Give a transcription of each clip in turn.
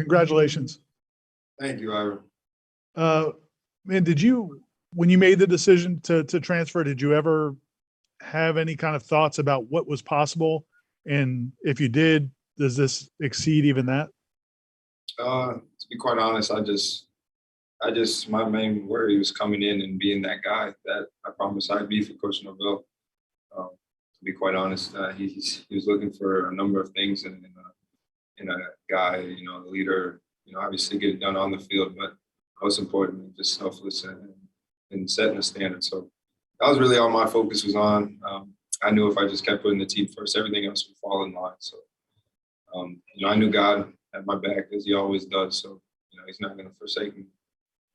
Congratulations. Thank you, Ira. Man, when you made the decision to transfer, did you ever have any kind of thoughts about what was possible? And if you did, does this exceed even that? To be quite honest, my main worry was coming in and being that guy that I promised I'd be for Coach Norvell. To be quite honest, he was looking for a number of things in a guy, a leader, obviously get it done on the field, but most importantly, just selfless and setting a standard. So that was really all my focus was on. I knew if I just kept putting the team first, everything else would fall in line. So, I knew God had my back as he always does. So, he's not going to forsake me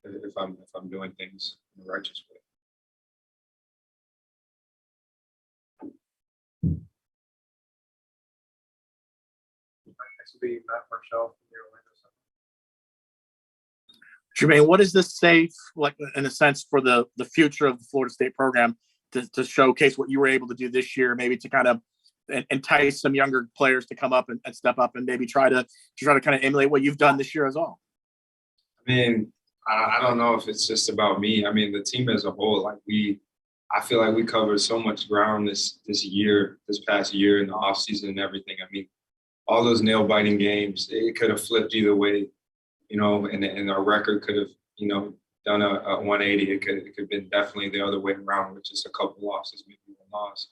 if I'm doing things in a righteous way. Next will be Matt Marshall from the Orlando Sun. Jermaine, what does this say, like in a sense, for the future of the Florida State program to showcase what you were able to do this year, maybe to kind of entice some younger players to come up and step up and maybe try to kind of emulate what you've done this year as well? I mean, I don't know if it's just about me. I mean, the team as a whole, I feel like we covered so much ground this past year in the offseason and everything. I mean, all those nail-biting games, it could have flipped either way, and our record could have, done a 180. It could have been definitely the other way around with just a couple losses, maybe one loss.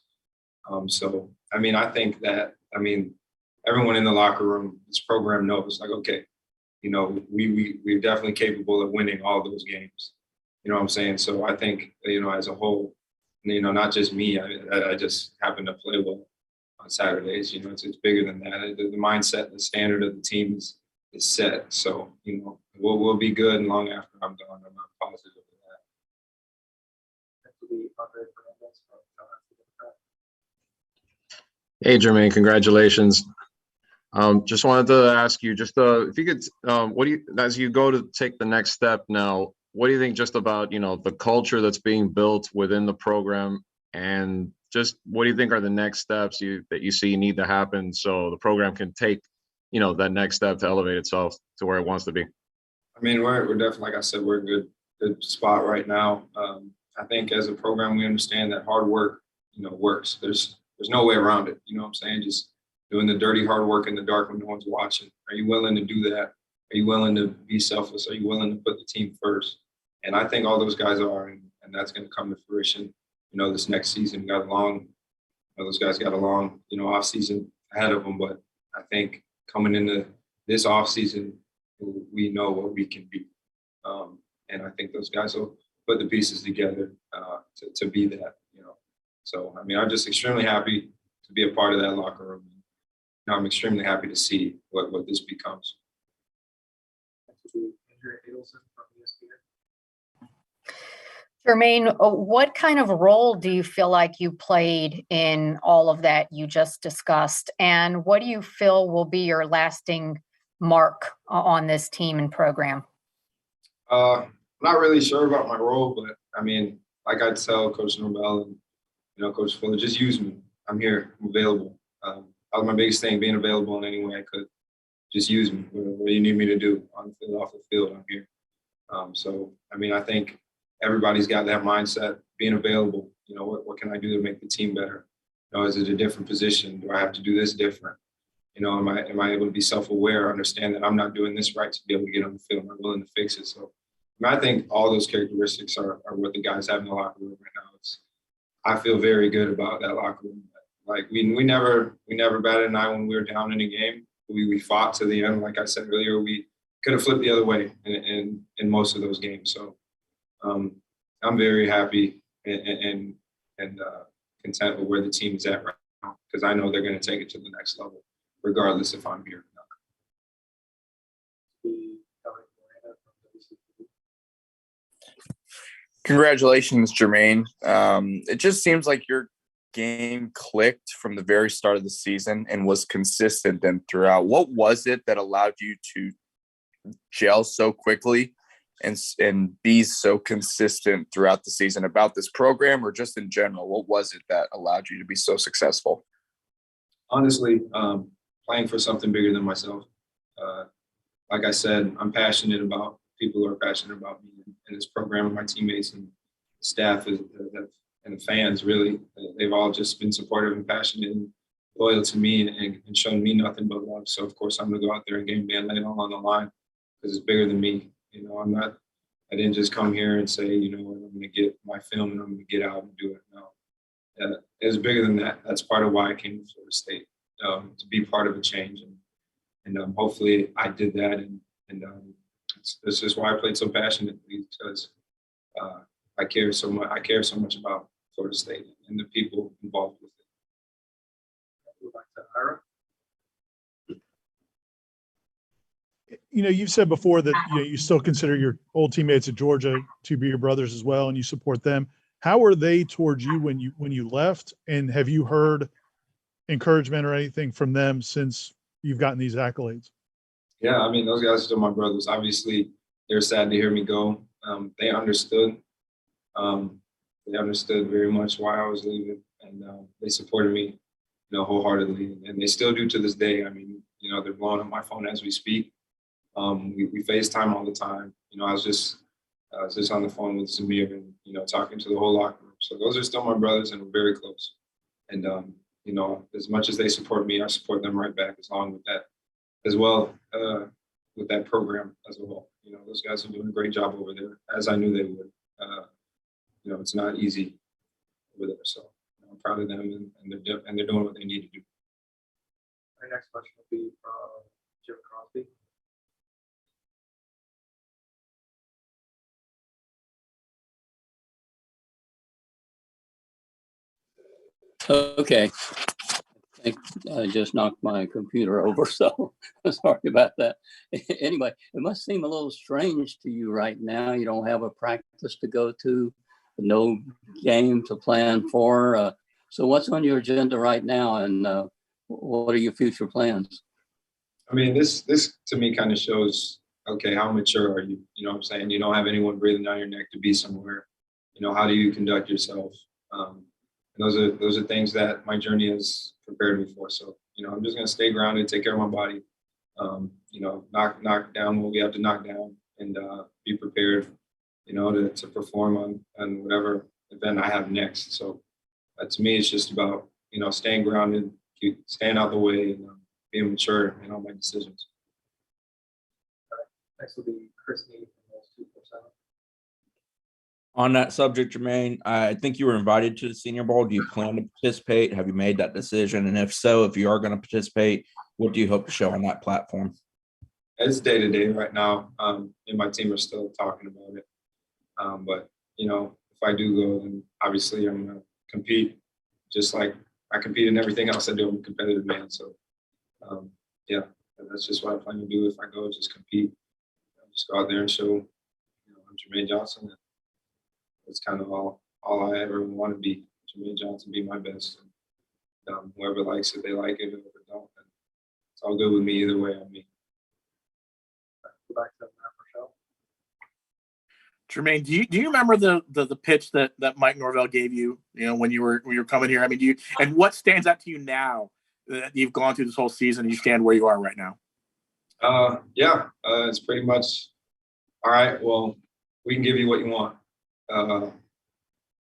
So, I mean, I think that, everyone in the locker room, this program knows, okay, we're definitely capable of winning all those games. You know what I'm saying? So I think, as a whole, not just me, I just happen to play well on Saturdays. It's bigger than that. The mindset, the standard of the team is set. So, we'll be good, and long after I'm gone, I'm not positive of that. Hey, Jermaine, congratulations. Just wanted to ask you, if you could, as you go to take the next step now, what do you think just about, the culture that's being built within the program, and just what do you think are the next steps that you see need to happen so the program can take, that next step to elevate itself to where it wants to be? I mean, we're definitely, like I said, we're in a good spot right now. I think as a program, we understand that hard work, works. There's no way around it. You know what I'm saying? Just doing the dirty hard work in the dark when no one's watching. Are you willing to do that? Are you willing to be selfless? Are you willing to put the team first? And I think all those guys are, and that's going to come to fruition. This next season those guys got a long, off season ahead of them. But I think coming into this off season, we know what we can be. And I think those guys will put the pieces together to be that, So, I'm just extremely happy to be a part of that locker room. I'm extremely happy to see what this becomes. Jermaine, what kind of role do you feel like you played in all of that you just discussed? And what do you feel will be your lasting mark on this team and program? I'm not really sure about my role, but like I tell Coach Norvell and Coach Fuller, just use me. I'm here. I'm available. That was my biggest thing, being available in any way I could. Just use me. What do you need me to do on the field, off the field? I'm here. So, I think everybody's got that mindset, being available. What can I do to make the team better? Is it a different position? Do I have to do this different? Am I able to be self-aware, understand that I'm not doing this right to be able to get on the field? I'm willing to fix it. So, I think all those characteristics are what the guys have in the locker room right now. I feel very good about that locker room. Like we never batted an eye when we were down in a game. We fought to the end. Like I said earlier, we could have flipped the other way in most of those games. So I'm very happy and content with where the team is at right now, because I know they're going to take it to the next level, regardless if I'm here or not. Congratulations, Jermaine. It just seems like your game clicked from the very start of the season and was consistent then throughout. What was it that allowed you to gel so quickly and be so consistent throughout the season about this program, or just in general? What was it that allowed you to be so successful? Honestly, playing for something bigger than myself. like I said, I'm passionate about people who are passionate about me and this program and my teammates and staff and the fans. Really, they've all just been supportive and passionate and loyal to me and shown me nothing but love. So of course I'm gonna go out there and game day and lay it all on the line because it's bigger than me. You know, I didn't just come here and say, you know, I'm gonna get my film and I'm gonna get out and do it. No, it was bigger than that. That's part of why I came to Florida State, to be part of a change. And hopefully I did that. And it's just why I played so passionately, because I care so much. I care so much about Florida State and the people involved with it. Back to Ira. You know, you've said before that you still consider your old teammates at Georgia to be your brothers as well, and you support them. How are they towards you when you left? And have you heard encouragement or anything from them since you've gotten these accolades? Yeah, I mean, those guys are still my brothers. Obviously, they're sad to hear me go. They understood. They understood very much why I was leaving, and they supported me, you know, wholeheartedly, and they still do to this day. I mean, you know, they're blowing up my phone as we speak. We FaceTime all the time. You know, I was just on the phone with Samir and, you know, talking to the whole locker room. So those are still my brothers, and we're very close. And you know, as much as they support me, I support them right back, along with that as well, with that program as a whole. You know, those guys are doing a great job over there, as I knew they would. You know, it's not easy over there, so I'm proud of them, and they're doing what they need to do. Our next question will be from Jim Crosby. Okay. I think I just knocked my computer over, so sorry about that. Anyway, it must seem a little strange to you right now. You don't have a practice to go to, no game to plan for. So what's on your agenda right now, and what are your future plans? I mean, this to me kind of shows, okay, how mature are you? You know what I'm saying? You don't have anyone breathing down your neck to be somewhere. You know, how do you conduct yourself? Those are things that my journey has prepared me for. So, you know, I'm just gonna stay grounded, take care of my body, you know, knock down what we have to knock down, and be prepared, you know, to perform on whatever event I have next. So to me, it's just about, you know, staying grounded, staying out the way, and being mature in all my decisions. Next will be Chris Neal from Noles 247. On that subject, Jermaine, I think you were invited to the Senior Bowl. Do you plan to participate? Have you made that decision? And if so, if you are going to participate, what do you hope to show on that platform? It's day to day right now. And my team are still talking about it. But, you know, if I do go, then obviously I'm going to compete just like I compete in everything else I do. I'm a competitive man. So, yeah, that's just what I plan to do. If I go, just compete. Just go out there and show, you know, I'm Jermaine Johnson. It's kind of all I ever want to be. Jermaine Johnson, be my best. And, whoever likes it, they like it. Whoever don't, and it's all good with me either way. On me. Go back to Matt Rochelle. Jermaine, do you remember the pitch that Mike Norvell gave you? You know, when you were coming here. I mean, and what stands out to you now that you've gone through this whole season and you stand where you are right now? Yeah, it's pretty much all right. Well, we can give you what you want.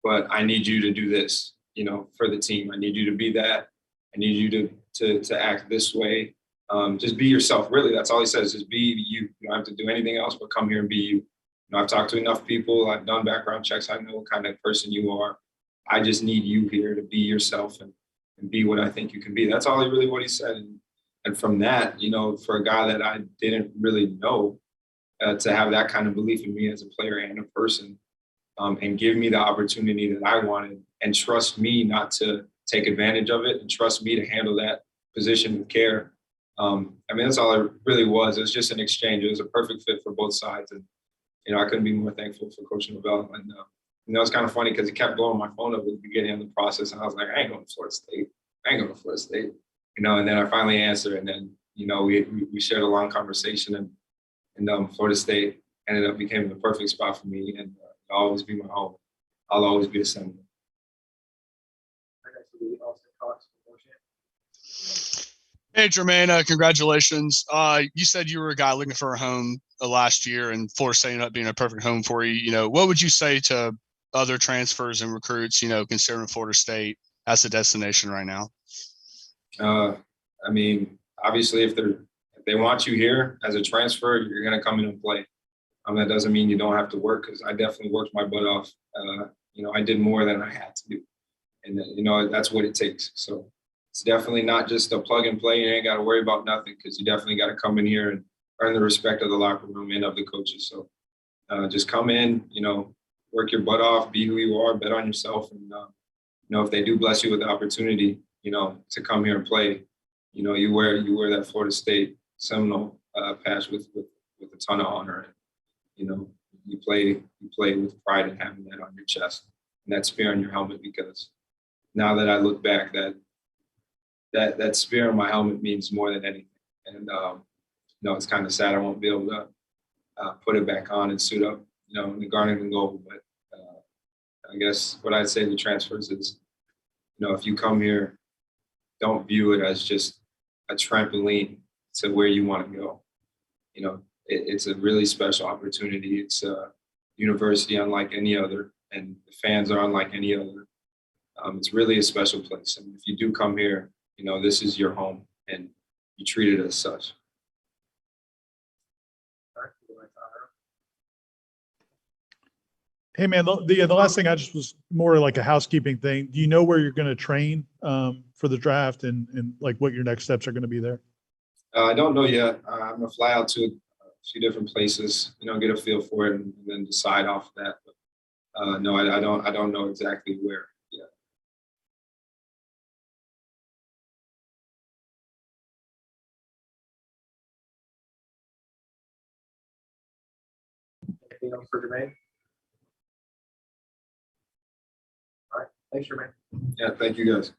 But I need you to do this, you know, for the team. I need you to be that. I need you to act this way. Just be yourself. Really, that's all he says, is be you. You don't have to do anything else but come here and be you. You know, I've talked to enough people. I've done background checks. I know what kind of person you are. I just need you here to be yourself and be what I think you can be. That's all what he said. And from that, you know, for a guy that I didn't really know, to have that kind of belief in me as a player and a person, and give me the opportunity that I wanted, and trust me not to take advantage of it, and trust me to handle that position with care. I mean, that's all it really was. It was just an exchange. It was a perfect fit for both sides. And, you know, I couldn't be more thankful for Coach Norvell. And, you know, it's kind of funny because he kept blowing my phone up at the beginning of the process. And I was like, I ain't going to Florida State. You know, and then I finally answered. And then, you know, we shared a long conversation, and Florida State ended up becoming the perfect spot for me. And I'll always be my home. I'll always be a Seminole. Next will be Austin Cox from Warchant. Hey, Jermaine, congratulations. You said you were a guy looking for a home last year, and Florida State ended up being a perfect home for you. What would you say to other transfers and recruits, considering Florida State as a destination right now? I mean, obviously, if they want you here as a transfer, you're going to come in and play. That doesn't mean you don't have to work, because I definitely worked my butt off. I did more than I had to do. And, that's what it takes. So it's definitely not just a plug and play. You ain't got to worry about nothing, because you definitely got to come in here and earn the respect of the locker room and of the coaches. So just come in, work your butt off, be who you are, bet on yourself. And, if they do bless you with the opportunity, to come here and play, you wear that Florida State Seminole patch with a ton of honor. You play with pride in having that on your chest and that spear on your helmet, because now that I look back, that spear on my helmet means more than anything. And, it's kind of sad I won't be able to put it back on and suit up, in the garnet and gold. But I guess what I'd say to transfers is, if you come here, don't view it as just a trampoline to where you want to go. It's a really special opportunity. It's a university unlike any other, and the fans are unlike any other. It's really a special place. And if you do come here, this is your home, and you treat it as such. Hey man, the last thing I just was more like a housekeeping thing. Do you know where you're going to train for the draft and like what your next steps are going to be there? I don't know yet. I'm gonna fly out to a few different places, get a feel for it, and then decide off of that. But no, I don't know exactly where yet. Anything else for Jermaine? All right. Thanks, Jermaine. Yeah, thank you guys.